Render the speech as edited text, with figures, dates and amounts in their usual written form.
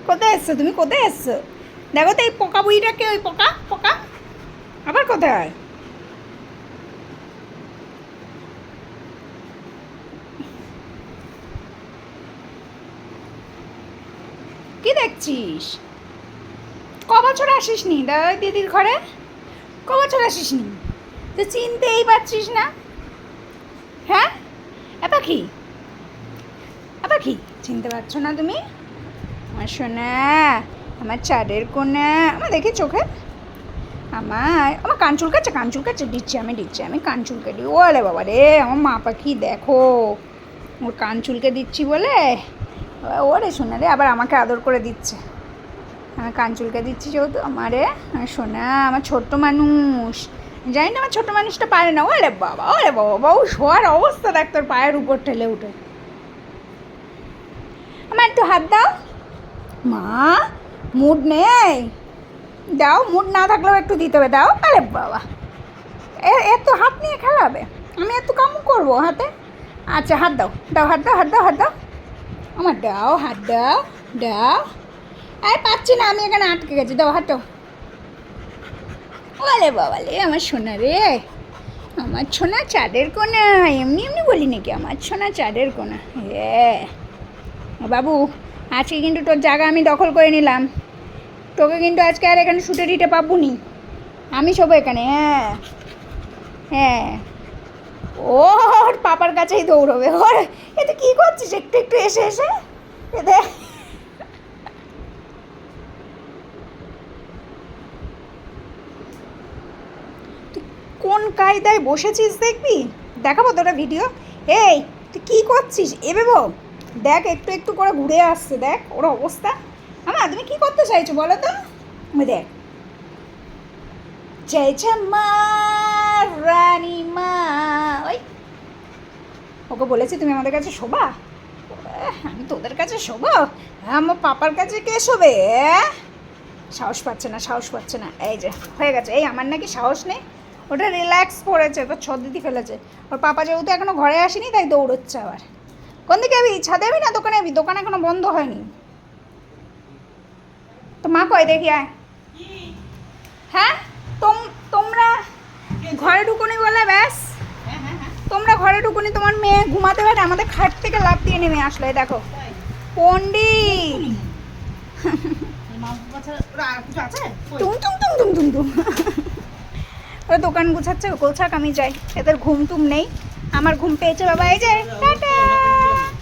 কোথায় এসছো তুমি, কোথায় এসছো? দেখো তো এই পোকা বুড়িটাকে, ওই পোকা পোকা আবার কোথায়? কি দেখছিস? ক বছর আসিস নি দিদির ঘরে? ক বছর আসিস নি? তুই চিনতেই পারছিস না? হ্যাঁ পাখি, পাখি চিনতে পারছো না তুমি? আমার সোনা, আমার চাঁদের কোনা, আমার দেখি চোখে, আমার আমার কান চুলকাচ্ছে, কান চুলকাচ্ছে, দিচ্ছি আমি কান চুলকে দিই। ওরে বাবা রে, আমার মা পাখি দেখো, ওর কান চুলকে দিচ্ছি বলে ওরে সোনা রে আবার আমাকে আদর করে দিচ্ছে। আমি কান চুলকে দিচ্ছি যেহেতু আমারে সোনা, আমার ছোট্ট মানুষ, জানি না আমার ছোট্ট মানুষটা পারে না। ওরে বাবা, ওরে বাবা, বাবু শোয়ার অবস্থা দেখ তোর, পায়ের উপর ঠেলে উঠে। আমার একটু হাত দাও। মা মুড নেই, দাও, মুড না থাকলেও একটু দিতে হবে, দাও। আরে বাবা, এত হাত নিয়ে খেলাবে? আমি এত কাম করবো হাতে? আচ্ছা হাত দাও, দাও হাত দাও, হাত দাও, হাত দাও, আমার দাও, হাত দাও, দাও। আর পাচ্ছি না, আমি এখানে আটকে গেছি, দাও হাত দাও। ওলে বাবা রে, আমার সোনা রে, আমার সোনা চাঁদের কোনা, এমনি এমনি বলি নাকি, আমার সোনা চাঁদের কোনা। বাবু, আজকে কিন্তু তোর জায়গা আমি দখল করে নিলাম, তোকে কিন্তু আজকে আর এখানে শুটে দিতে পাবো নি, আমি শোবো এখানে। হ্যাঁ হ্যাঁ, ওর পাপার কাছেই দৌড়বে। ওর এতে কী করছিস একটু একটু এসে এসে? এতে তুই কোন কায়দায় বসেছিস দেখবি, দেখাবো তোরা ভিডিও। এই তুই কী করছিস এ ভেবো? দেখ একটু একটু করে ঘুরে আসছে, দেখ ওর অবস্থা। আমা তুমি কী করতে চাইছো বলো তো? দেখ, চাইছে মা, রানী মা, ওই ওকে বলেছি তুমি আমাদের কাছে শোবা, আমি তোদের কাছে শোবো? আমার পাপার কাছে কে শোবে? সাহস পাচ্ছে না, সাহস পাচ্ছে না। এই যে হয়ে গেছে, এই আমার নাকি সাহস নেই, ওটা রিল্যাক্স করেছে, তো ছদ্দিতি ফেলেছে। ওর পাপা যেহেতু এখনো ঘরে আসেনি তাই দৌড়চ্ছে আবার। কোন দিকে যাবি? ছাদে যাবি না দোকানে যাবি? দোকান এখনো বন্ধ হয়নি তো। মা কয় দেখি, আয়। হ্যাঁ তোমরা ঘরে ঢুকুনি বলে ব্যাস, তোমরা ঘরে ঢুকুনি, তোমার মেয়ে ঘুমাতে পারে, আমাদের খাট থেকে লাফ দিয়ে নেমে আসলো। দেখো পন্ডিত, তুম তুম তুম তুম তুম তুম, ওরা দোকান গুছাচ্ছে, গোছাক, আমি যাই, এদের ঘুম টুম নেই, আমার ঘুম পেয়েছে বাবা। এই যে টাটা।